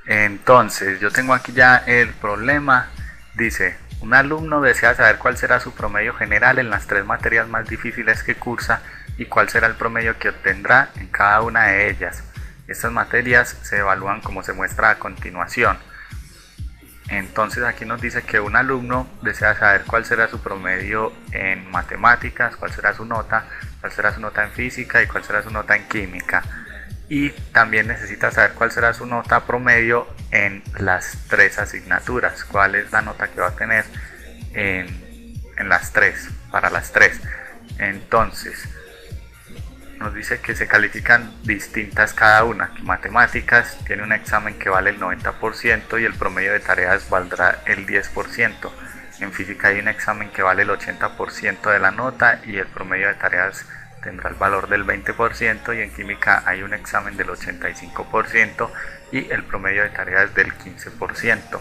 Entonces, yo tengo aquí ya el problema. Dice, un alumno desea saber cuál será su promedio general en las tres materias más difíciles que cursa y cuál será el promedio que obtendrá en cada una de ellas. Estas materias se evalúan como se muestra a continuación. Entonces aquí nos dice que un alumno desea saber cuál será su promedio en matemáticas, cuál será su nota en física y cuál será su nota en química. Y también necesita saber cuál será su nota promedio en las tres asignaturas, cuál es la nota que va a tener en las tres, para las tres. Entonces, nos dice que se califican distintas cada una, que matemáticas tiene un examen que vale el 90% y el promedio de tareas valdrá el 10%. En física hay un examen que vale el 80% de la nota y el promedio de tareas tendrá el valor del 20%, y en química hay un examen del 85% y el promedio de tareas del 15%.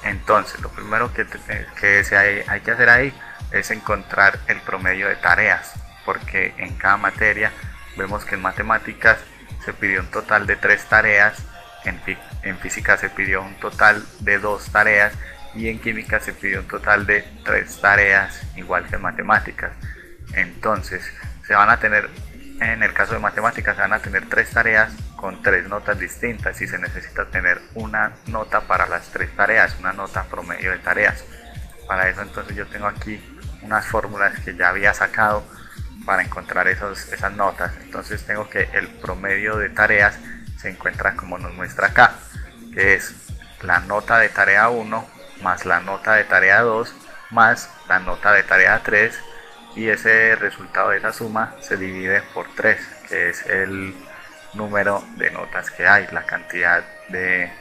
Entonces, lo primero que hay que hacer ahí es encontrar el promedio de tareas, porque en cada materia vemos que en matemáticas se pidió un total de 3 tareas, en física se pidió un total de 2 tareas y en química se pidió un total de 3 tareas, igual que en matemáticas. Entonces, se van a tener, en el caso de matemáticas, se van a tener 3 tareas con 3 notas distintas y se necesita tener una nota para las 3 tareas, una nota promedio de tareas. Para eso entonces yo tengo aquí unas fórmulas que ya había sacado para encontrar esas notas. Entonces tengo que el promedio de tareas se encuentra como nos muestra acá, que es la nota de tarea 1 más la nota de tarea 2 más la nota de tarea 3, y ese resultado de esa suma se divide por 3, que es el número de notas que hay, la cantidad de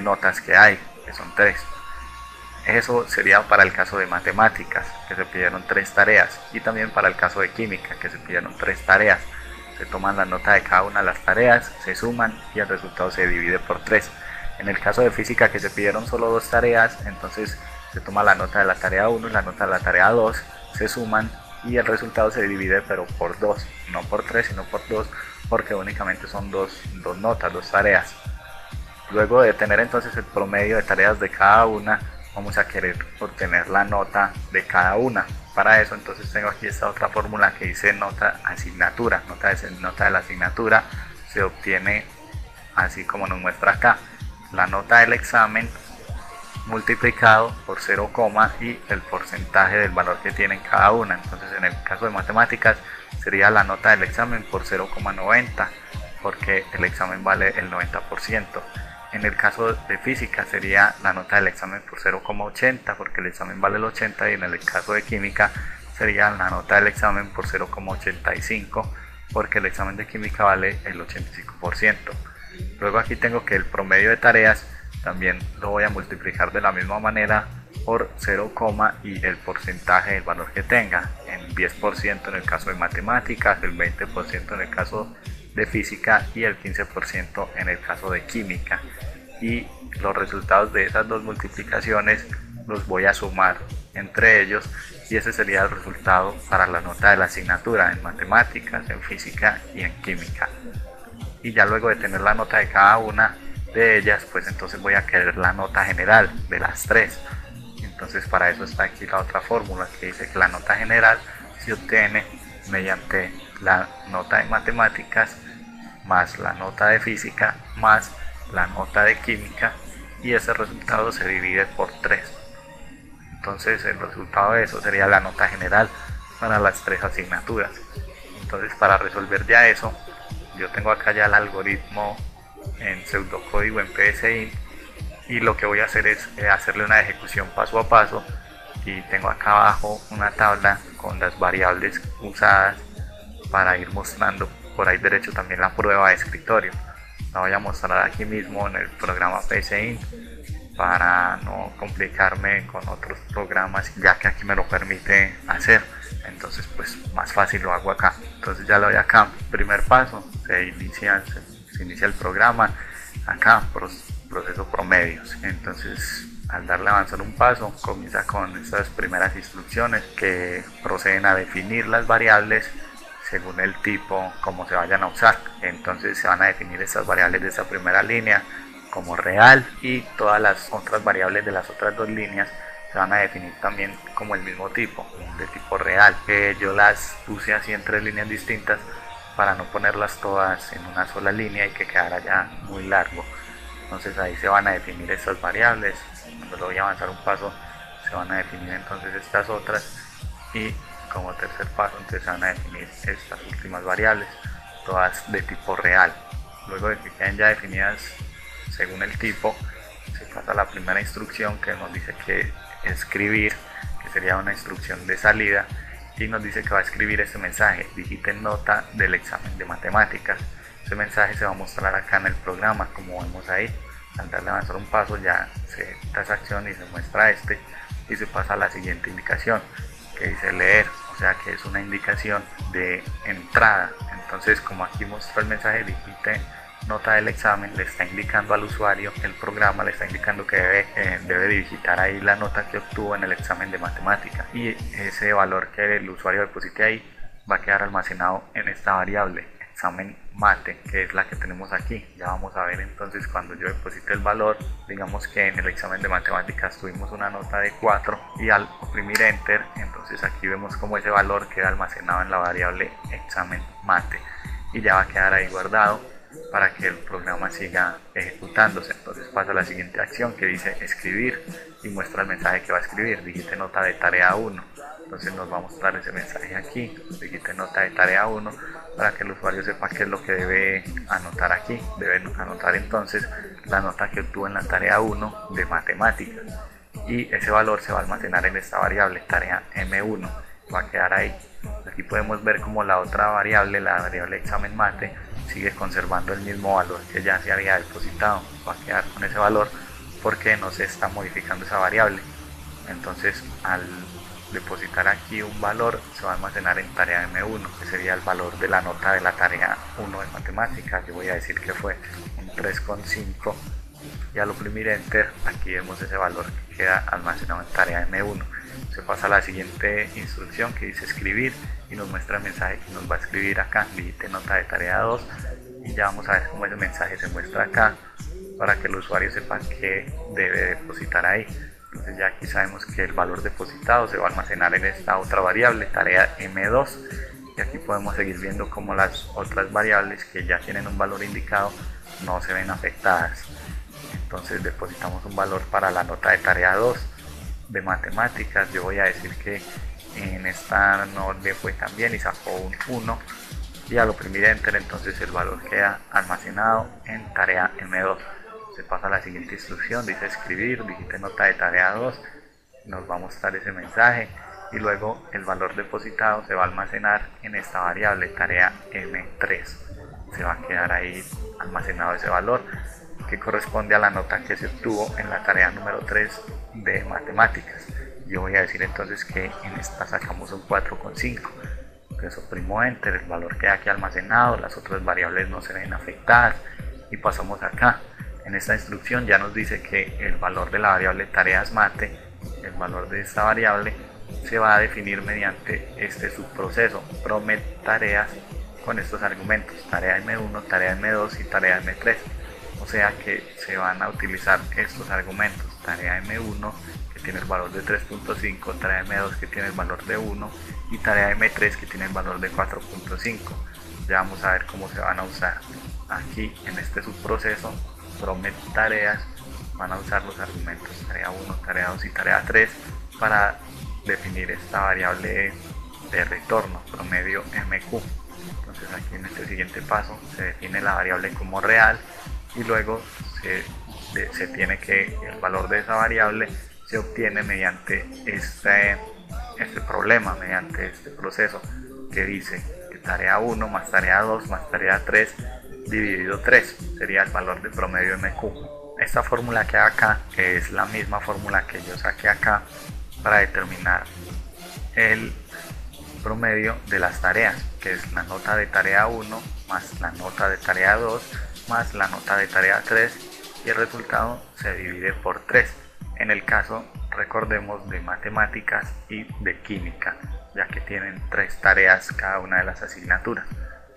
notas que hay, que son 3. Eso sería para el caso de matemáticas, que se pidieron 3 tareas, y también para el caso de química, que se pidieron 3 tareas. Se toman la nota de cada una de las tareas, se suman y el resultado se divide por 3. En el caso de física, que se pidieron solo 2 tareas, entonces se toma la nota de la tarea 1 y la nota de la tarea 2, se suman y el resultado se divide, pero por 2, no por 3 sino por 2, porque únicamente son dos notas, 2 tareas. Luego de tener entonces el promedio de tareas de cada una, vamos a querer obtener la nota de cada una. Para eso entonces tengo aquí esta otra fórmula que dice nota asignatura. Nota de la asignatura se obtiene así como nos muestra acá: la nota del examen multiplicado por 0, y el porcentaje del valor que tiene cada una. Entonces en el caso de matemáticas sería la nota del examen por 0,90, porque el examen vale el 90%. En el caso de física sería la nota del examen por 0,80, porque el examen vale el 80, y en el caso de química sería la nota del examen por 0,85, porque el examen de química vale el 85%. Luego aquí tengo que el promedio de tareas también lo voy a multiplicar de la misma manera por 0, y el porcentaje del valor que tenga, en 10% en el caso de matemáticas, el 20% en el caso de física y el 15% en el caso de química. Y los resultados de esas dos multiplicaciones los voy a sumar entre ellos, y ese sería el resultado para la nota de la asignatura en matemáticas, en física y en química. Y ya luego de tener la nota de cada una de ellas, pues entonces voy a querer la nota general de las 3. Entonces para eso está aquí la otra fórmula que dice que la nota general se obtiene mediante la nota de matemáticas más la nota de física más la nota de química, y ese resultado se divide por 3. Entonces el resultado de eso sería la nota general para las 3 asignaturas. Entonces, para resolver ya eso, yo tengo acá ya el algoritmo en pseudocódigo en PSI, y lo que voy a hacer es hacerle una ejecución paso a paso, y tengo acá abajo una tabla con las variables usadas para ir mostrando por ahí derecho también la prueba de escritorio. La voy a mostrar aquí mismo en el programa PSI para no complicarme con otros programas, ya que aquí me lo permite hacer. Entonces pues más fácil lo hago acá. Entonces ya lo voy acá. Primer paso, se inicia el programa. Acá proceso promedios. Entonces al darle a avanzar un paso, comienza con estas primeras instrucciones que proceden a definir las variables según el tipo como se vayan a usar. Entonces se van a definir estas variables de esta primera línea como real, y todas las otras variables de las otras dos líneas se van a definir también como el mismo tipo, de tipo real. Yo las puse así en 3 líneas distintas para no ponerlas todas en una sola línea y que quedara ya muy largo. Entonces ahí se van a definir estas variables. Cuando lo voy a avanzar un paso, se van a definir entonces estas otras, y como tercer paso entonces se van a definir estas últimas variables, todas de tipo real. Luego de que queden ya definidas según el tipo, se pasa a la primera instrucción, que nos dice que escribir, que sería una instrucción de salida, y nos dice que va a escribir este mensaje: digite nota del examen de matemáticas. Ese mensaje se va a mostrar acá en el programa, como vemos ahí. Al darle a avanzar un paso ya se da esa acción y se muestra este, y se pasa a la siguiente indicación, que dice leer, o sea que es una indicación de entrada. Entonces, como aquí muestra el mensaje digite nota del examen, le está indicando al usuario, el programa le está indicando que debe digitar ahí la nota que obtuvo en el examen de matemática, y ese valor que el usuario deposite ahí va a quedar almacenado en esta variable examen mate, que es la que tenemos aquí. Ya vamos a ver entonces cuando yo deposite el valor. Digamos que en el examen de matemáticas tuvimos una nota de 4, y al oprimir enter, entonces aquí vemos como ese valor queda almacenado en la variable examen mate, y ya va a quedar ahí guardado para que el programa siga ejecutándose. Entonces pasa a la siguiente acción, que dice escribir, y muestra el mensaje que va a escribir: digite nota de tarea 1. Entonces nos va a mostrar ese mensaje aquí: digite nota de tarea 1, para que el usuario sepa qué es lo que debe anotar aquí. Debe anotar entonces la nota que obtuvo en la tarea 1 de matemáticas, y ese valor se va a almacenar en esta variable tarea M1, va a quedar ahí. Aquí podemos ver como la otra variable, la variable examen mate, sigue conservando el mismo valor que ya se había depositado. Va a quedar con ese valor porque no se está modificando esa variable. Entonces, al depositar aquí un valor, se va a almacenar en tarea M1, que sería el valor de la nota de la tarea 1 de matemáticas. Yo voy a decir que fue un 3,5, y al oprimir enter, aquí vemos ese valor que queda almacenado en tarea M1. Se pasa a la siguiente instrucción, que dice escribir, y nos muestra el mensaje que nos va a escribir acá: digite nota de tarea 2, y ya vamos a ver cómo ese mensaje se muestra acá para que el usuario sepa que debe depositar ahí. Entonces ya aquí sabemos que el valor depositado se va a almacenar en esta otra variable tarea M2, y aquí podemos seguir viendo cómo las otras variables que ya tienen un valor indicado no se ven afectadas. Entonces depositamos un valor para la nota de tarea 2 de matemáticas. Yo voy a decir que en esta no le fue tan bien y sacó un 1, y al oprimir enter entonces el valor queda almacenado en tarea M2. Se pasa a la siguiente instrucción, dice escribir, digite nota de tarea 2, nos va a mostrar ese mensaje, y luego el valor depositado se va a almacenar en esta variable tarea M3. Se va a quedar ahí almacenado ese valor, que corresponde a la nota que se obtuvo en la tarea número 3 de matemáticas. Yo voy a decir entonces que en esta sacamos un 4,5. Entonces oprimo enter, el valor queda aquí almacenado, las otras variables no se ven afectadas, y pasamos acá. En esta instrucción ya nos dice que el valor de la variable tareas mate, el valor de esta variable, se va a definir mediante este subproceso promet tareas, con estos argumentos: tarea M1, tarea M2 y tarea M3. O sea que se van a utilizar estos argumentos: tarea M1, que tiene el valor de 3,5, tarea M2, que tiene el valor de 1, y tarea M3, que tiene el valor de 4,5. Ya vamos a ver cómo se van a usar. Aquí en este subproceso promet tareas van a usar los argumentos tarea 1, tarea 2 y tarea 3 para definir esta variable de retorno, promedio MQ. Entonces aquí en este siguiente paso se define la variable como real, y luego se tiene que el valor de esa variable se obtiene mediante este problema, mediante este proceso que dice que tarea 1 más tarea 2 más tarea 3 dividido 3 sería el valor de promedio MQ. Esta fórmula que hay acá es la misma fórmula que yo saqué acá para determinar el promedio de las tareas, que es la nota de tarea 1 más la nota de tarea 2 más la nota de tarea 3, y el resultado se divide por 3. En el caso, recordemos, de matemáticas y de química, ya que tienen 3 tareas cada una de las asignaturas.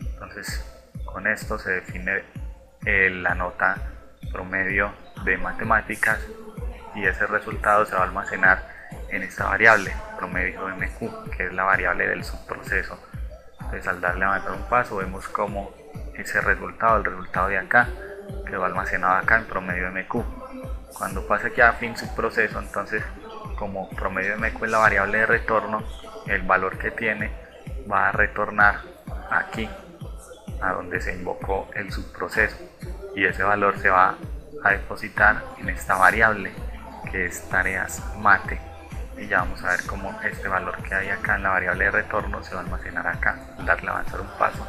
Entonces con esto se define la nota promedio de matemáticas, y ese resultado se va a almacenar en esta variable, promedio MQ, que es la variable del subproceso. Entonces al darle a levantar un paso vemos como ese resultado, el resultado de acá, quedó almacenado acá en promedio MQ. Cuando pase aquí a fin subproceso, entonces como promedio MQ es la variable de retorno, el valor que tiene va a retornar aquí a donde se invocó el subproceso, y ese valor se va a depositar en esta variable que es tareas mate, y ya vamos a ver cómo este valor que hay acá en la variable de retorno se va a almacenar acá. Al darle a avanzar un paso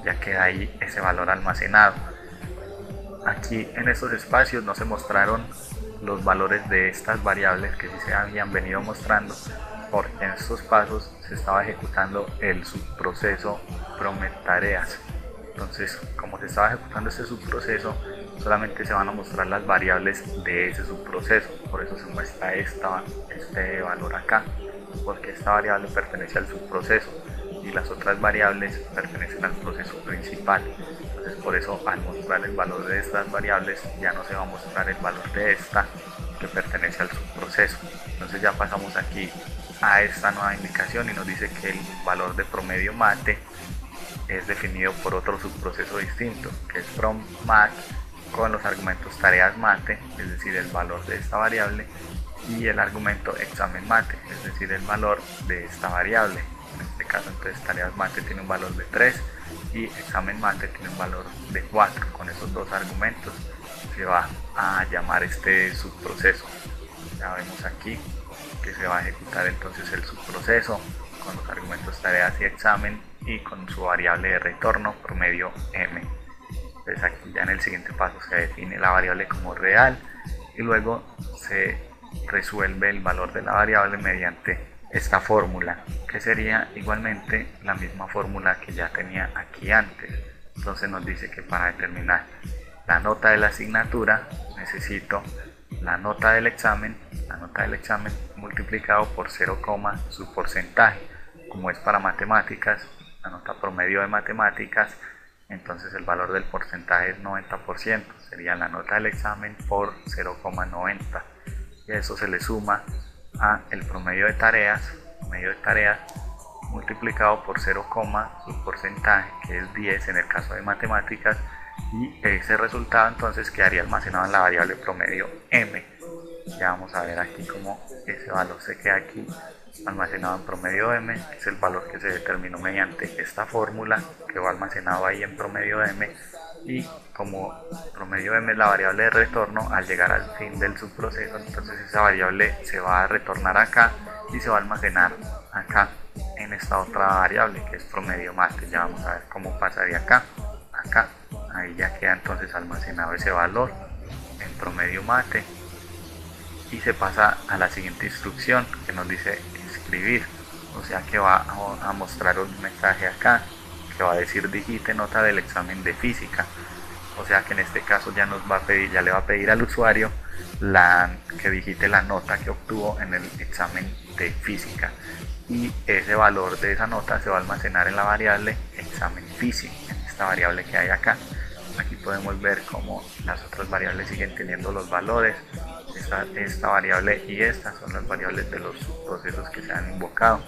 ya queda ahí ese valor almacenado. Aquí en estos espacios no se mostraron los valores de estas variables que sí se habían venido mostrando, porque en estos pasos se estaba ejecutando el subproceso prometareas. Entonces, como se estaba ejecutando este subproceso, solamente se van a mostrar las variables de ese subproceso. Por eso se muestra este valor acá, porque esta variable pertenece al subproceso y las otras variables pertenecen al proceso principal. Entonces, por eso al mostrar el valor de estas variables ya no se va a mostrar el valor de esta que pertenece al subproceso. Entonces ya pasamos aquí a esta nueva indicación y nos dice que el valor de promedio mate es definido por otro subproceso distinto, que es from mat, con los argumentos tareas mate, es decir, el valor de esta variable, y el argumento examen mate, es decir, el valor de esta variable. En este caso, entonces, tareas mate tiene un valor de 3 y examen mate tiene un valor de 4. Con esos dos argumentos se va a llamar este subproceso. Ya vemos aquí que se va a ejecutar entonces el subproceso con los argumentos tareas y examen y con su variable de retorno promedio m. Entonces aquí ya en el siguiente paso se define la variable como real y luego se resuelve el valor de la variable mediante esta fórmula, que sería igualmente la misma fórmula que ya tenía aquí antes. Entonces nos dice que para determinar la nota de la asignatura necesito la nota del examen multiplicado por 0, su porcentaje. Como es para matemáticas, la nota promedio de matemáticas, entonces el valor del porcentaje es 90%, sería la nota del examen por 0,90, y eso se le suma a el promedio de tareas multiplicado por 0, su porcentaje, que es 10 en el caso de matemáticas, y ese resultado entonces quedaría almacenado en la variable promedio m. Ya vamos a ver aquí cómo ese valor se queda aquí almacenado en promedio m, que es el valor que se determinó mediante esta fórmula, que va almacenado ahí en promedio m, y como promedio m es la variable de retorno, al llegar al fin del subproceso, entonces esa variable se va a retornar acá y se va a almacenar acá en esta otra variable que es promedio mate. Ya vamos a ver cómo pasaría acá, ahí ya queda entonces almacenado ese valor en promedio mate, y se pasa a la siguiente instrucción que nos dice escribir, o sea que va a mostrar un mensaje acá que va a decir digite nota del examen de física. O sea que en este caso ya nos va a pedir, ya le va a pedir al usuario que digite la nota que obtuvo en el examen de física, y ese valor de esa nota se va a almacenar en la variable examen física, en esta variable que hay acá. Aquí podemos ver cómo las otras variables siguen teniendo los valores. Esta variable y esta son las variables de los procesos que se han invocado.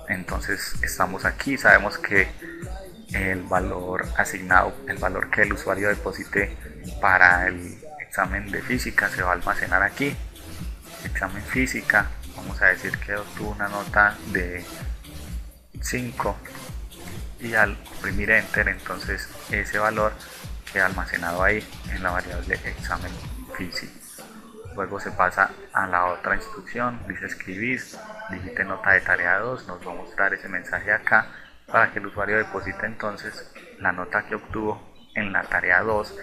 Entonces estamos aquí, sabemos que el valor asignado, el valor que el usuario deposite para el examen de física se va a almacenar aquí. Examen física, vamos a decir que obtuvo una nota de 5, y al oprimir enter entonces ese valor queda almacenado ahí en la variable examen física. Luego se pasa a la otra instrucción, dice escribir, digite nota de tarea 2, nos va a mostrar ese mensaje acá para que el usuario deposite entonces la nota que obtuvo en la tarea 2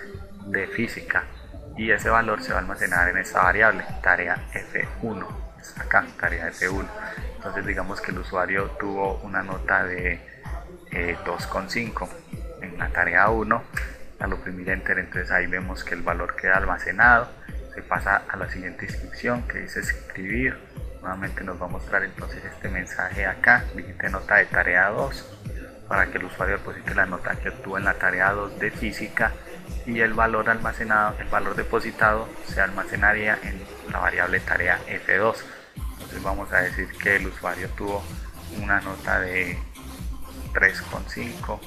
de física, y ese valor se va a almacenar en esta variable, tarea F1, acá, tarea F1. Entonces digamos que el usuario tuvo una nota de 2,5 en la tarea 1, al oprimir enter entonces ahí vemos que el valor queda almacenado. Se pasa a la siguiente instrucción que dice escribir, nuevamente nos va a mostrar entonces este mensaje acá, digite nota de tarea 2, para que el usuario deposite la nota que obtuvo en la tarea 2 de física, y el valor almacenado, el valor depositado se almacenaría en la variable tarea F2. Entonces vamos a decir que el usuario tuvo una nota de 3,5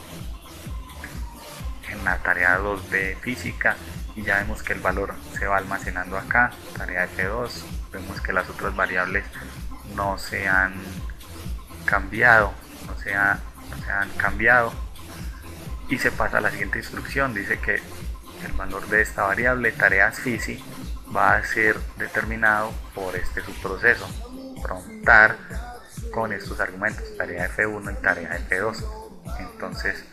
en la tarea 2 de física, y ya vemos que el valor se va almacenando acá, tarea F2. Vemos que las otras variables no se han cambiado, no se han cambiado, y se pasa a la siguiente instrucción. Dice que el valor de esta variable tareas fisi va a ser determinado por este subproceso promptar con estos argumentos, tarea F1 y tarea F2. Entonces,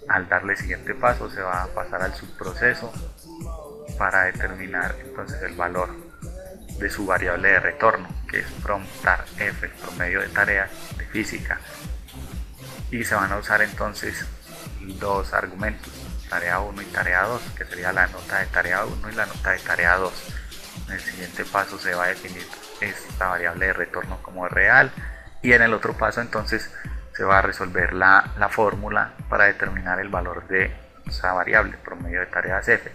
al darle siguiente paso, se va a pasar al subproceso para determinar entonces el valor de su variable de retorno, que es promptar F, el promedio de tareas de física. Y se van a usar entonces dos argumentos, tarea 1 y tarea 2, que sería la nota de tarea 1 y la nota de tarea 2. En el siguiente paso se va a definir esta variable de retorno como real, y en el otro paso entonces se va a resolver la fórmula para determinar el valor de esa variable, promedio de tareas F.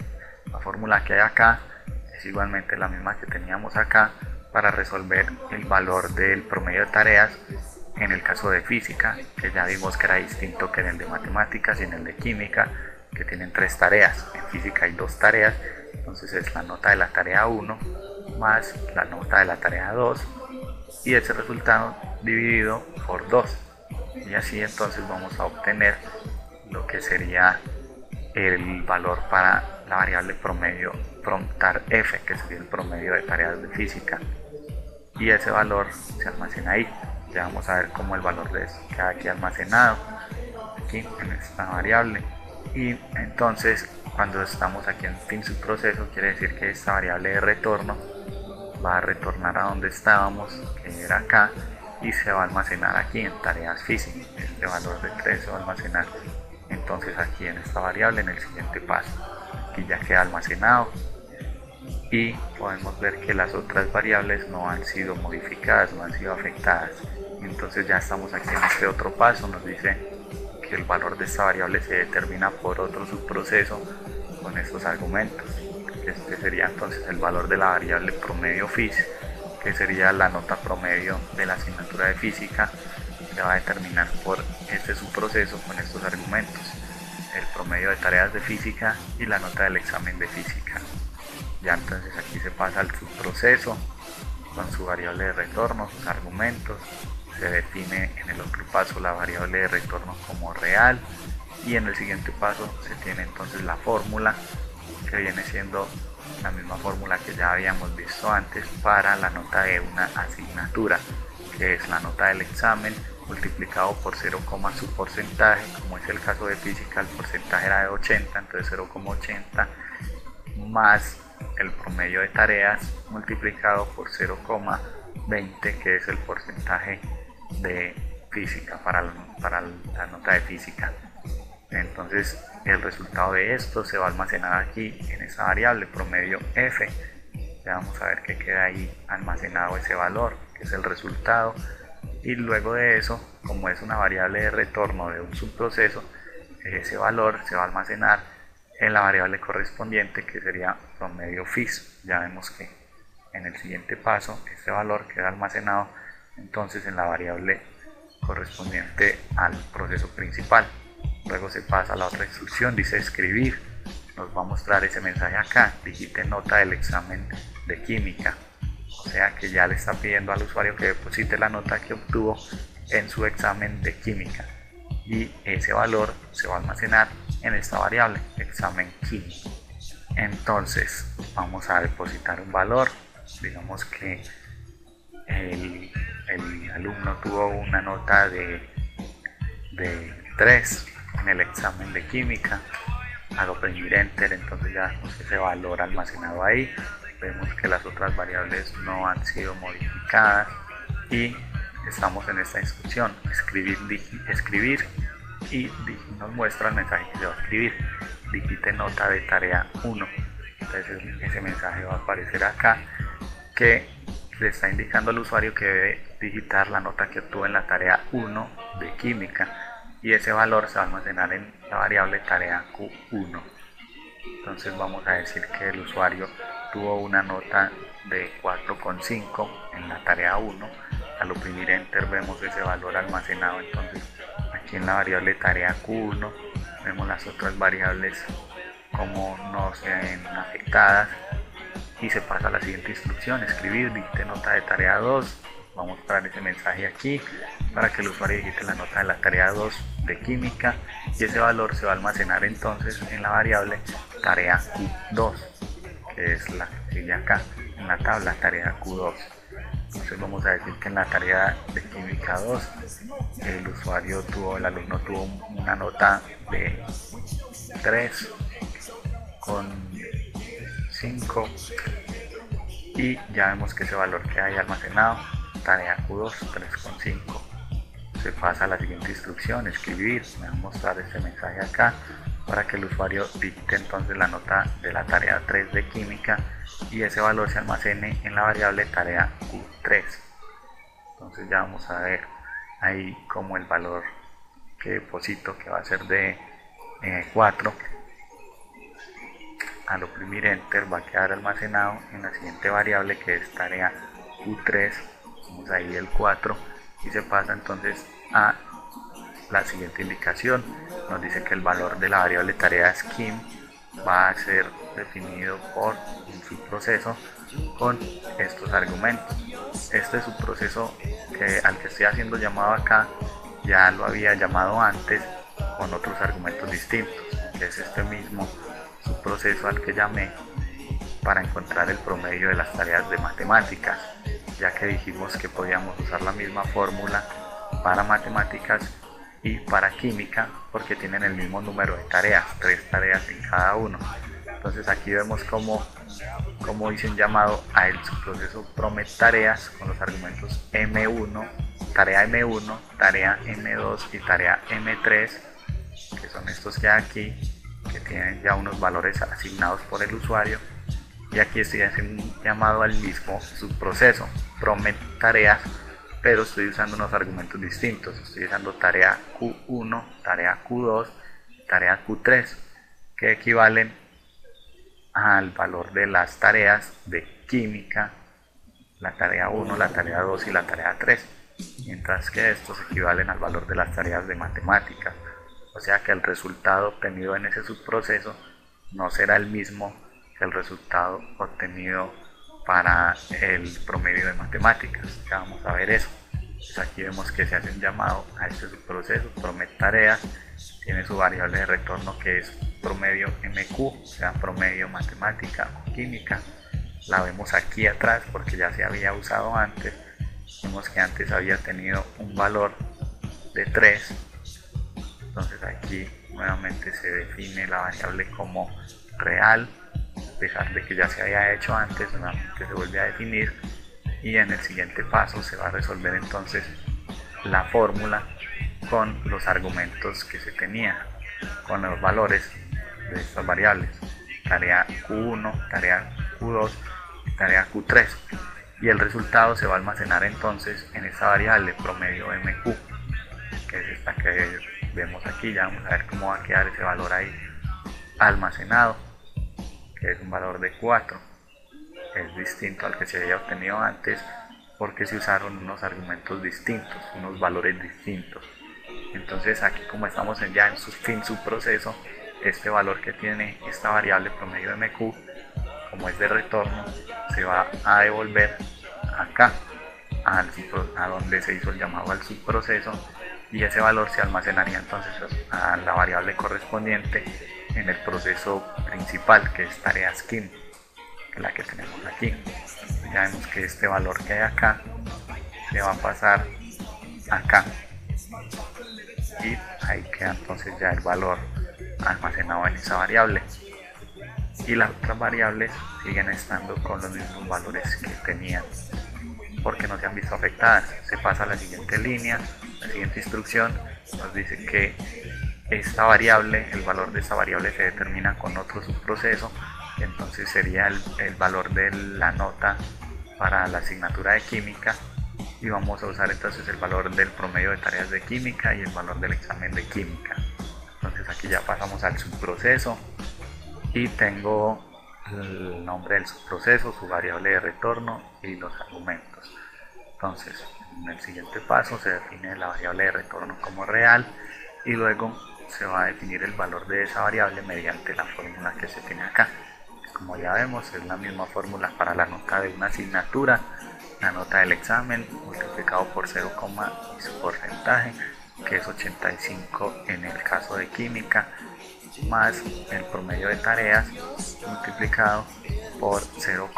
La fórmula que hay acá es igualmente la misma que teníamos acá para resolver el valor del promedio de tareas en el caso de física, que ya vimos que era distinto que en el de matemáticas y en el de química, que tienen 3 tareas. En física hay 2 tareas, entonces es la nota de la tarea 1 más la nota de la tarea 2, y ese resultado dividido por 2, y así entonces vamos a obtener lo que sería el valor para la variable promedio promptar F, que sería el promedio de tareas de física, y ese valor se almacena ahí. Ya vamos a ver cómo el valor de eso queda aquí almacenado aquí en esta variable. Y entonces, cuando estamos aquí en fin subproceso, quiere decir que esta variable de retorno va a retornar a donde estábamos, que era acá, y se va a almacenar aquí en tareas físicas. Este valor de 3 se va a almacenar entonces aquí en esta variable en el siguiente paso. Aquí ya queda almacenado, y podemos ver que las otras variables no han sido modificadas, no han sido afectadas. Entonces ya estamos aquí en este otro paso. Nos dice que el valor de esta variable se determina por otro subproceso con estos argumentos. Este sería entonces el valor de la variable promedio FIS, que sería la nota promedio de la asignatura de física. Se va a determinar por este subproceso con estos argumentos: el promedio de tareas de física y la nota del examen de física. Ya entonces aquí se pasa al subproceso con su variable de retorno, sus argumentos. Se define en el otro paso la variable de retorno como real, y en el siguiente paso se tiene entonces la fórmula, que viene siendo la misma fórmula que ya habíamos visto antes para la nota de una asignatura, que es la nota del examen multiplicado por 0, su porcentaje. Como es el caso de física, el porcentaje era de 80, entonces 0,80 más el promedio de tareas multiplicado por 0,20, que es el porcentaje de física para la nota de física. Entonces el resultado de esto se va a almacenar aquí en esa variable promedio F. Ya vamos a ver que queda ahí almacenado ese valor, que es el resultado. Y luego de eso, como es una variable de retorno de un subproceso, ese valor se va a almacenar en la variable correspondiente, que sería promedio FIS. Ya vemos que en el siguiente paso este valor queda almacenado entonces en la variable correspondiente al proceso principal. Luego se pasa a la otra instrucción, dice escribir. Nos va a mostrar ese mensaje acá: digite nota del examen de química. O sea que ya le está pidiendo al usuario que deposite la nota que obtuvo en su examen de química, y ese valor se va a almacenar en esta variable examen químico. Entonces vamos a depositar un valor. Digamos que el alumno tuvo una nota de 3 en el examen de química. Hago oprimir enter, entonces ya tenemos ese valor almacenado ahí. Vemos que las otras variables no han sido modificadas, y estamos en esta instrucción escribir, y nos muestra el mensaje que se va a escribir: digite nota de tarea 1. Entonces ese mensaje va a aparecer acá, que le está indicando al usuario que debe digitar la nota que obtuvo en la tarea 1 de química, y ese valor se va a almacenar en la variable tarea Q1. Entonces vamos a decir que el usuario tuvo una nota de 4,5 en la tarea 1. Al oprimir enter vemos ese valor almacenado, entonces aquí en la variable tarea Q1 vemos las otras variables como no se ven afectadas y se pasa a la siguiente instrucción: escribir digite nota de tarea 2. Vamos a mostrar ese mensaje aquí para que el usuario digite la nota de la tarea 2 de química, y ese valor se va a almacenar entonces en la variable tarea Q2, que es la que sigue acá en la tabla, tarea Q2. Entonces vamos a decir que en la tarea de química 2 el alumno tuvo una nota de 3,5 y ya vemos que ese valor que hay almacenado, tarea Q2 3,5. Se pasa a la siguiente instrucción: escribir. Me va a mostrar este mensaje acá para que el usuario dicte entonces la nota de la tarea 3 de química y ese valor se almacene en la variable tarea Q3. Entonces ya vamos a ver ahí como el valor que deposito, que va a ser de 4, al oprimir enter va a quedar almacenado en la siguiente variable, que es tarea Q3. Vamos ahí el 4 y se pasa entonces a la siguiente indicación. Nos dice que el valor de la variable tarea scheme va a ser definido por un subproceso con estos argumentos. Este subproceso al que estoy haciendo llamado acá ya lo había llamado antes con otros argumentos distintos, que es este mismo subproceso al que llamé para encontrar el promedio de las tareas de matemáticas, ya que dijimos que podíamos usar la misma fórmula para matemáticas y para química porque tienen el mismo número de tareas, 3 tareas en cada uno. Entonces aquí vemos cómo hice un llamado a el subproceso promet tareas con los argumentos M1, tarea M1, tarea M2 y tarea M3, que son estos que hay aquí, que tienen ya unos valores asignados por el usuario. Y aquí estoy haciendo un llamado al mismo subproceso promet tareas, pero estoy usando unos argumentos distintos. Estoy usando tarea Q1, tarea Q2, tarea Q3, que equivalen al valor de las tareas de química, la tarea 1, la tarea 2 y la tarea 3, mientras que estos equivalen al valor de las tareas de matemáticas. O sea que el resultado obtenido en ese subproceso no será el mismo que el resultado obtenido para el promedio de matemáticas. Ya vamos a ver eso. Pues aquí vemos que se hace un llamado a este subproceso promet tareas, tiene su variable de retorno que es promedio MQ, o sea promedio matemática o química. La vemos aquí atrás porque ya se había usado antes. Vemos que antes había tenido un valor de 3, entonces aquí nuevamente se define la variable como real, a pesar de que ya se había hecho antes. Nuevamente se vuelve a definir y en el siguiente paso se va a resolver entonces la fórmula con los argumentos que se tenía, con los valores de estas variables, tarea Q1, tarea Q2 y tarea Q3, y el resultado se va a almacenar entonces en esta variable promedio MQ, que es esta que vemos aquí. Ya vamos a ver cómo va a quedar ese valor ahí almacenado, que es un valor de 4. Es distinto al que se había obtenido antes porque se usaron unos argumentos distintos, unos valores distintos. Entonces aquí, como estamos ya en su fin subproceso, este valor que tiene esta variable promedio MQ, como es de retorno, se va a devolver acá a donde se hizo el llamado al subproceso, y ese valor se almacenaría entonces a la variable correspondiente en el proceso principal, que es tarea scheme, que es la que tenemos aquí. Ya vemos que este valor que hay acá se va a pasar acá y ahí queda entonces ya el valor almacenado en esa variable, y las otras variables siguen estando con los mismos valores que tenían porque no se han visto afectadas. Se pasa a la siguiente línea, la siguiente instrucción nos dice que esta variable, el valor de esta variable se determina con otro subproceso, que entonces sería el valor de la nota para la asignatura de química, y vamos a usar entonces el valor del promedio de tareas de química y el valor del examen de química. Entonces aquí ya pasamos al subproceso y tengo el nombre del subproceso, su variable de retorno y los argumentos. Entonces, en el siguiente paso se define la variable de retorno como real y luego se va a definir el valor de esa variable mediante la fórmula que se tiene acá. Como ya vemos, es la misma fórmula para la nota de una asignatura, la nota del examen multiplicado por 0, y su porcentaje, que es 85 en el caso de química, más el promedio de tareas multiplicado por 0,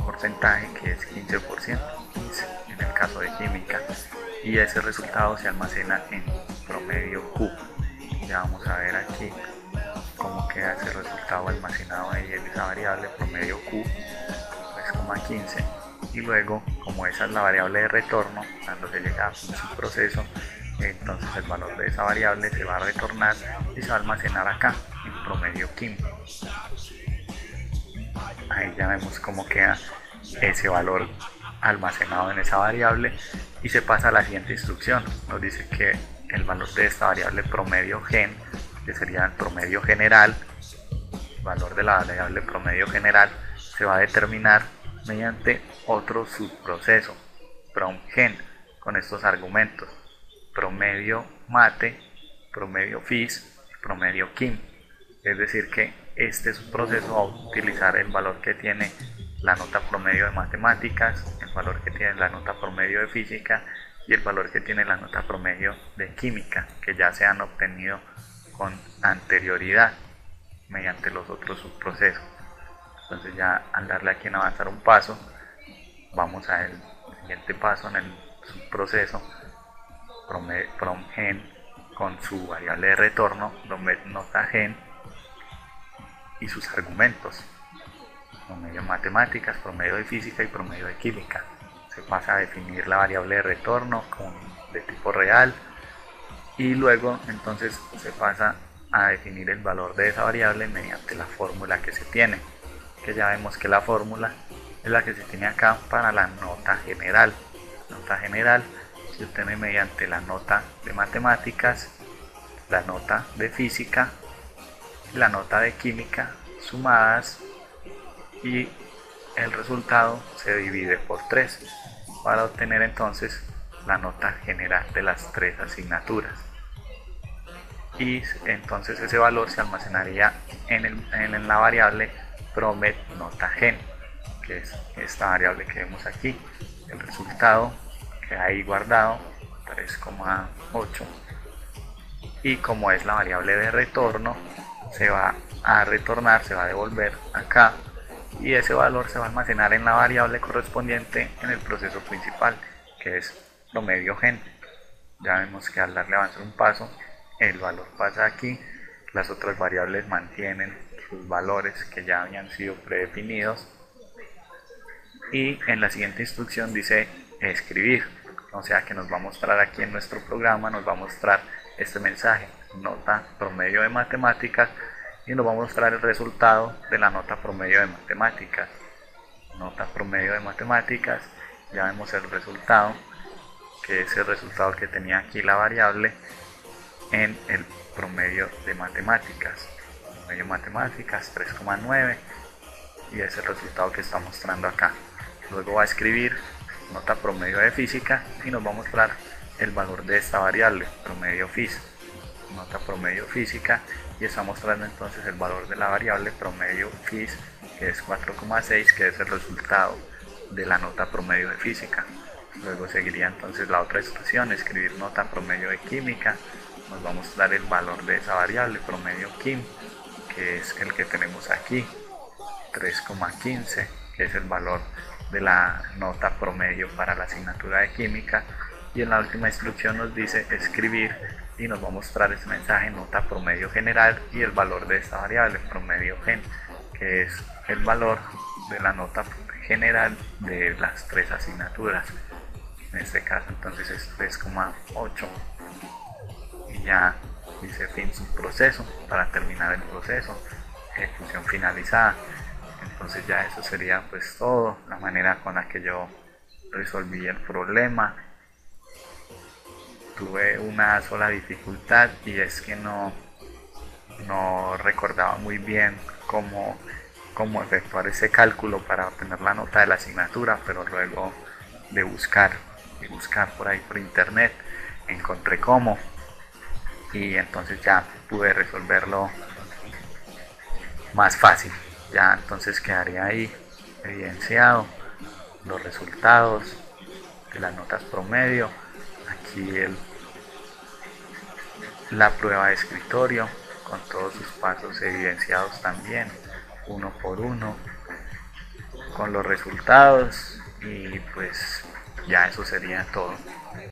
porcentaje, que es 15%, 15 en el caso de química, y ese resultado se almacena en promedio Q. Ya vamos a ver aquí cómo queda ese resultado almacenado ahí en esa variable promedio Q, 3,15, y luego, como esa es la variable de retorno, cuando se llega a un subproceso, entonces el valor de esa variable se va a retornar y se va a almacenar acá en promedio Kim. Ahí ya vemos cómo queda ese valor almacenado en esa variable y se pasa a la siguiente instrucción. Nos dice que el valor de esta variable promedio gen, que sería el promedio general, el valor de la variable promedio general se va a determinar mediante otro subproceso, prom-gen, con estos argumentos: promedio mate, promedio phys y promedio kim. Es decir que este subproceso va a utilizar el valor que tiene la nota promedio de matemáticas, el valor que tiene la nota promedio de física y el valor que tiene la nota promedio de química, que ya se han obtenido con anterioridad mediante los otros subprocesos. Entonces, ya al darle aquí en avanzar un paso, vamos al siguiente paso en el subproceso prom-gen con su variable de retorno, donde nota gen y sus argumentos: promedio de matemáticas, promedio de física y promedio de química. Se pasa a definir la variable de retorno de tipo real y luego entonces se pasa a definir el valor de esa variable mediante la fórmula que se tiene, que ya vemos que la fórmula es la que se tiene acá para la nota general. Nota general se obtiene mediante la nota de matemáticas, la nota de física y la nota de química sumadas, y el resultado se divide por 3 para obtener entonces la nota general de las 3 asignaturas. Y entonces ese valor se almacenaría en la variable promet nota gen, que es esta variable que vemos aquí. El resultado queda ahí guardado, 3,8, y como es la variable de retorno, se va a retornar, se va a devolver acá, y ese valor se va a almacenar en la variable correspondiente en el proceso principal, que es promedio gen. Ya vemos que al darle avanzar un paso, el valor pasa aquí, las otras variables mantienen sus valores que ya habían sido predefinidos, y en la siguiente instrucción dice escribir, o sea que nos va a mostrar aquí en nuestro programa, nos va a mostrar este mensaje: nota promedio de matemáticas, y nos va a mostrar el resultado de la nota promedio de matemáticas. Nota promedio de matemáticas, ya vemos el resultado, que es el resultado que tenía aquí la variable en el promedio de matemáticas. Promedio de matemáticas 3,9, y es el resultado que está mostrando acá. Luego va a escribir nota promedio de física y nos va a mostrar el valor de esta variable, promedio phys, nota promedio física, y está mostrando entonces el valor de la variable promedio phys, que es 4,6, que es el resultado de la nota promedio de física. Luego seguiría entonces la otra instrucción, escribir nota promedio de química, nos va a mostrar el valor de esa variable promedio kim, que es el que tenemos aquí, 3,15, que es el valor de la nota promedio para la asignatura de química. Y en la última instrucción nos dice escribir y nos va a mostrar este mensaje: nota promedio general y el valor de esta variable promedio gen, que es el valor de la nota general de las 3 asignaturas. En este caso entonces es 3,8, y ya dice fin subproceso para terminar el proceso, ejecución finalizada. Entonces ya eso sería pues todo, la manera con la que yo resolví el problema. Tuve una sola dificultad, y es que no recordaba muy bien cómo efectuar ese cálculo para obtener la nota de la asignatura, pero luego de buscar por ahí por internet encontré cómo, y entonces ya pude resolverlo más fácil. Ya entonces quedaría ahí evidenciado los resultados de las notas promedio. Aquí la prueba de escritorio con todos sus pasos evidenciados también, uno por uno, con los resultados, y pues ya eso sería todo.